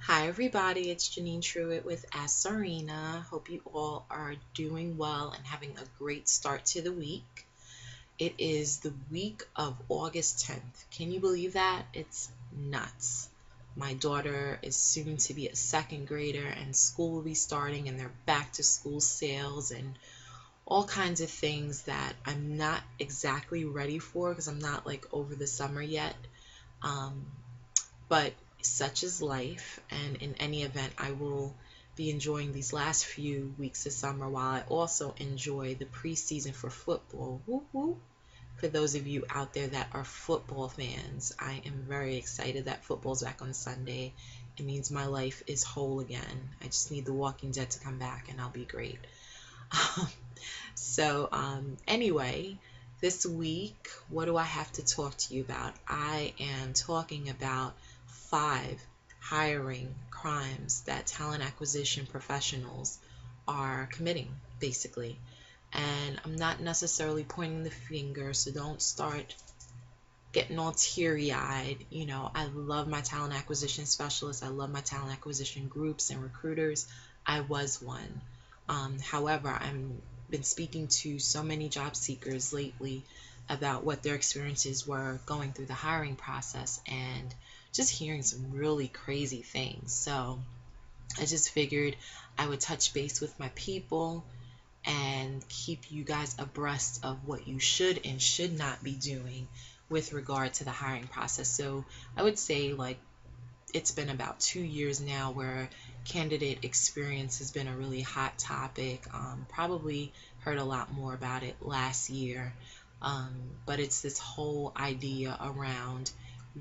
Hi everybody, it's Janine Truitt with Czarina. Hope you all are doing well and having a great start to the week. It is the week of August 10th. Can you believe that? It's nuts. My daughter is soon to be a second grader and school will be starting and they're back to school sales and all kinds of things that I'm not exactly ready for because I'm not like over the summer yet. Um, but such is life, and in any event, I will be enjoying these last few weeks of summer while I also enjoy the preseason for football. Whoop, whoop. For those of you out there that are football fans, I am very excited that football's back on Sunday. It means my life is whole again. I just need The Walking Dead to come back and I'll be great. Anyway, this week, what do I have to talk to you about? I am talking about 5 hiring crimes that talent acquisition professionals are committing, basically. And I'm not necessarily pointing the finger, so don't start getting all teary eyed. I love my talent acquisition specialists, I love my talent acquisition groups and recruiters. I was one. However, I'm been speaking to so many job seekers lately about what their experiences were going through the hiring process and just hearing some really crazy things. So I just figured I would touch base with my people and keep you guys abreast of what you should and should not be doing with regard to the hiring process. So I would say like it's been about 2 years now where candidate experience has been a really hot topic. Probably heard a lot more about it last year. But it's this whole idea around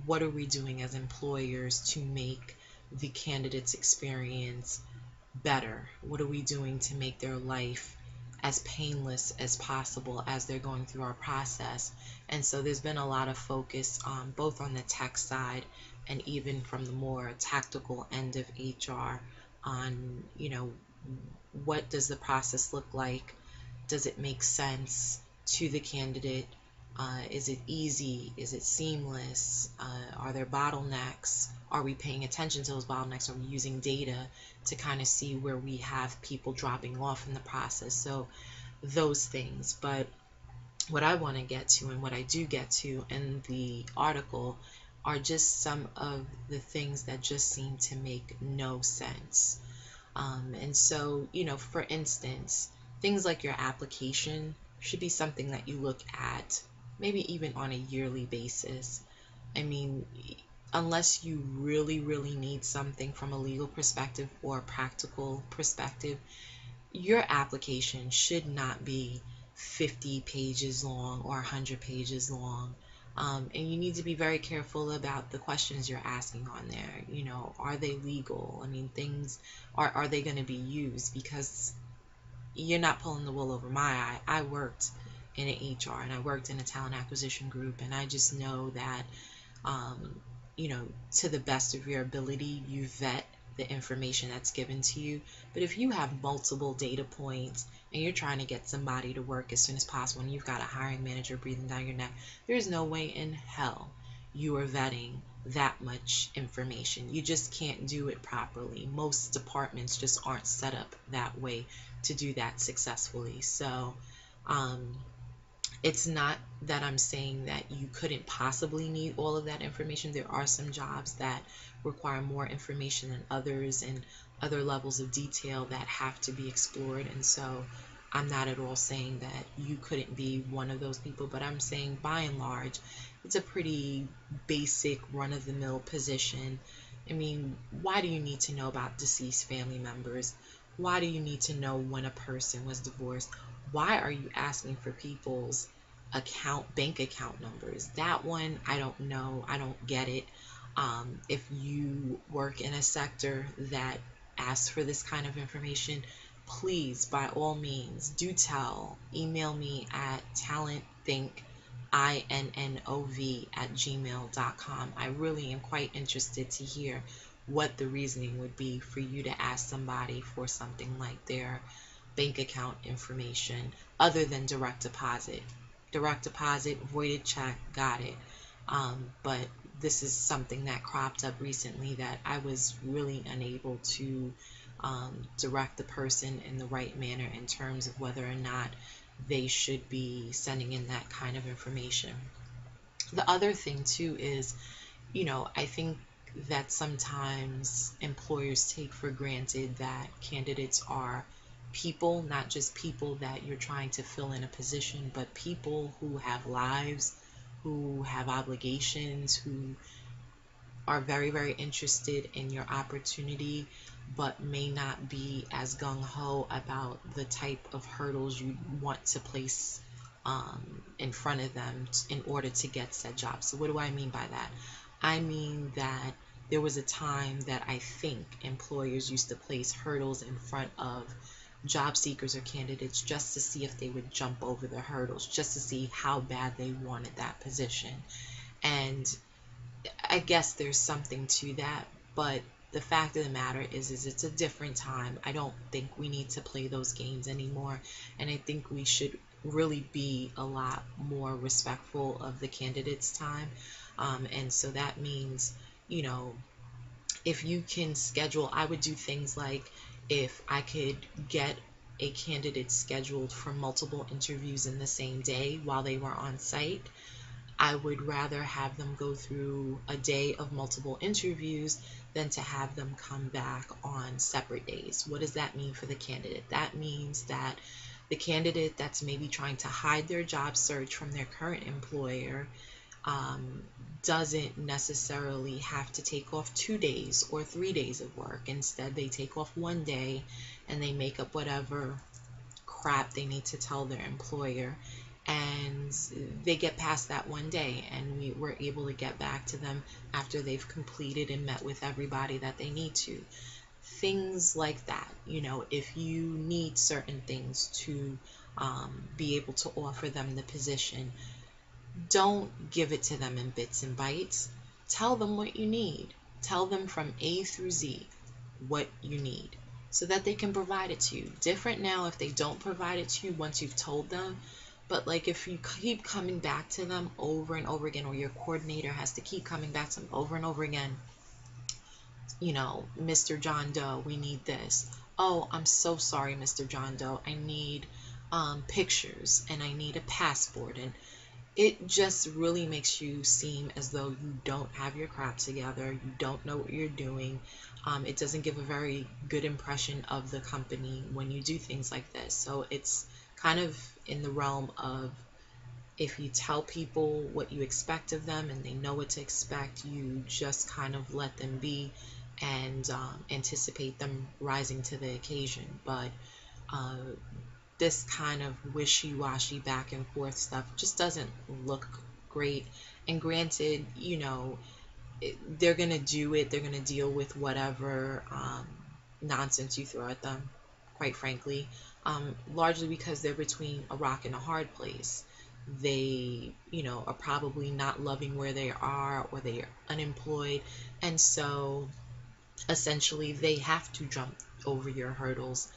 what are we doing as employers to make the candidate's experience better? What are we doing to make their life as painless as possible as they're going through our process? And so there's been a lot of focus both on the tech side and even from the more tactical end of HR on, what does the process look like? Does it make sense to the candidate? Is it easy? Is it seamless? Are there bottlenecks? Are we paying attention to those bottlenecks? Are we using data to kind of see where we have people dropping off in the process? So those things. But what I want to get to and what I do get to in the article are just some of the things that just seem to make no sense. For instance, things like your application should be something that you look at maybe even on a yearly basis. I mean, unless you really, really need something from a legal perspective or a practical perspective, your application should not be 50 pages long or 100 pages long. And you need to be very careful about the questions you're asking on there. Are they legal? I mean, things are they going to be used? Because you're not pulling the wool over my eye. I worked in an HR and I worked in a talent acquisition group, and I just know that um, to the best of your ability, you vet the information that's given to you. But if you have multiple data points and you're trying to get somebody to work as soon as possible and you've got a hiring manager breathing down your neck, there's no way in hell you are vetting that much information. You just can't do it properly. Most departments just aren't set up that way to do that successfully. So, um, it's not that I'm saying that you couldn't possibly need all of that information. There are some jobs that require more information than others and other levels of detail that have to be explored. And so I'm not at all saying that you couldn't be one of those people, but I'm saying by and large, it's a pretty basic run of the mill position. I mean, why do you need to know about deceased family members? Why do you need to know when a person was divorced? Why are you asking for people's bank account numbers? That one, I don't know. I don't get it. If you work in a sector that asks for this kind of information, please, by all means, do tell. Email me at talentthink@gmail.com. I really am quite interested to hear what the reasoning would be for you to ask somebody for something like their bank account information other than direct deposit. Direct deposit, voided check, got it. But this is something that cropped up recently that I was really unable to direct the person in the right manner in terms of whether or not they should be sending in that kind of information. The other thing too is, I think that sometimes employers take for granted that candidates are people, not just people that you're trying to fill in a position, but people who have lives, who have obligations, who are very, very interested in your opportunity, but may not be as gung ho about the type of hurdles you want to place in front of them in order to get said job. So, what do I mean by that? I mean that there was a time that I think employers used to place hurdles in front of job seekers or candidates just to see if they would jump over the hurdles, just to see how bad they wanted that position. And I guess there's something to that, but the fact of the matter is it's a different time. I don't think we need to play those games anymore, and I think we should really be a lot more respectful of the candidate's time. And so that means, you know, if you can schedule, I would do things like if I could get a candidate scheduled for multiple interviews in the same day while they were on site, I would rather have them go through a day of multiple interviews than to have them come back on separate days. What does that mean for the candidate? That means that the candidate that's maybe trying to hide their job search from their current employer doesn't necessarily have to take off 2 days or 3 days of work. Instead, they take off one day and they make up whatever crap they need to tell their employer, and they get past that one day, and we were able to get back to them after they've completed and met with everybody that they need to. Things like that. If you need certain things to be able to offer them the position, don't give it to them in bits and bytes. Tell them what you need. Tell them from A through Z what you need so that they can provide it to you. Different now if they don't provide it to you once you've told them, but like if you keep coming back to them over and over again, or your coordinator has to keep coming back to them over and over again, Mr. John Doe, we need this. Oh, I'm so sorry, Mr. John Doe. I need pictures, and I need a passport, and it just really makes you seem as though you don't have your crap together, you don't know what you're doing. It doesn't give a very good impression of the company when you do things like this. So it's kind of in the realm of, if you tell people what you expect of them and they know what to expect, you just kind of let them be and anticipate them rising to the occasion. But this kind of wishy-washy back and forth stuff just doesn't look great. And granted, they're going to do it. They're going to deal with whatever nonsense you throw at them, quite frankly, largely because they're between a rock and a hard place. They, are probably not loving where they are, or they are unemployed. And so essentially they have to jump over your hurdles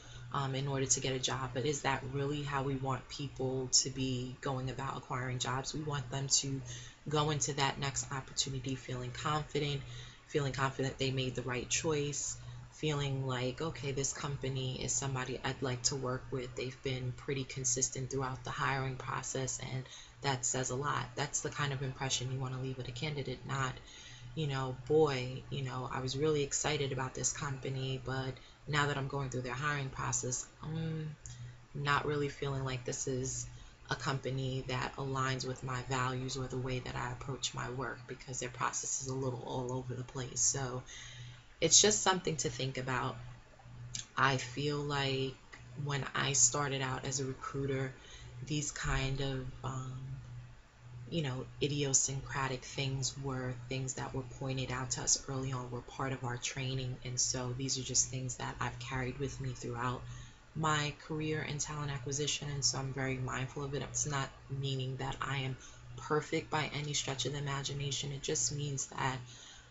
in order to get a job. But is that really how we want people to be going about acquiring jobs? We want them to go into that next opportunity feeling confident they made the right choice, feeling like, okay, this company is somebody I'd like to work with. They've been pretty consistent throughout the hiring process, and that says a lot. That's the kind of impression you want to leave with a candidate, not, boy, I was really excited about this company, but now that I'm going through their hiring process, I'm not really feeling like this is a company that aligns with my values or the way that I approach my work, because their process is a little all over the place. So it's just something to think about. I feel like when I started out as a recruiter, these kind of idiosyncratic things were things that were pointed out to us early on, were part of our training. And so these are just things that I've carried with me throughout my career in talent acquisition. And so I'm very mindful of it. It's not meaning that I am perfect by any stretch of the imagination. It just means that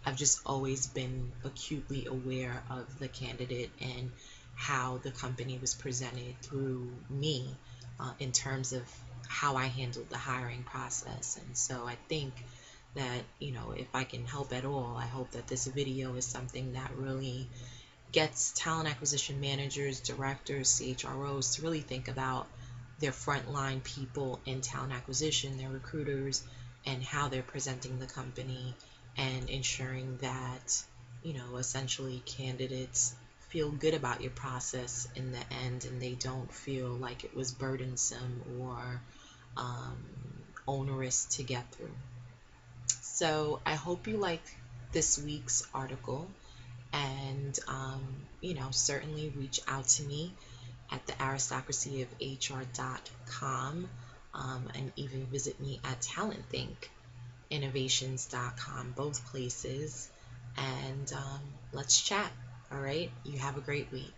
I've just always been acutely aware of the candidate and how the company was presented through me in terms of how I handled the hiring process. And so I think that, if I can help at all, I hope that this video is something that really gets talent acquisition managers, directors, CHROs to really think about their frontline people in talent acquisition, their recruiters, and how they're presenting the company, and ensuring that, essentially candidates feel good about your process in the end, and they don't feel like it was burdensome or um, onerous to get through. So I hope you liked this week's article, and certainly reach out to me at the aristocracyofhr.com, and even visit me at talentthinkinnovations.com, both places, and let's chat. All right, you have a great week.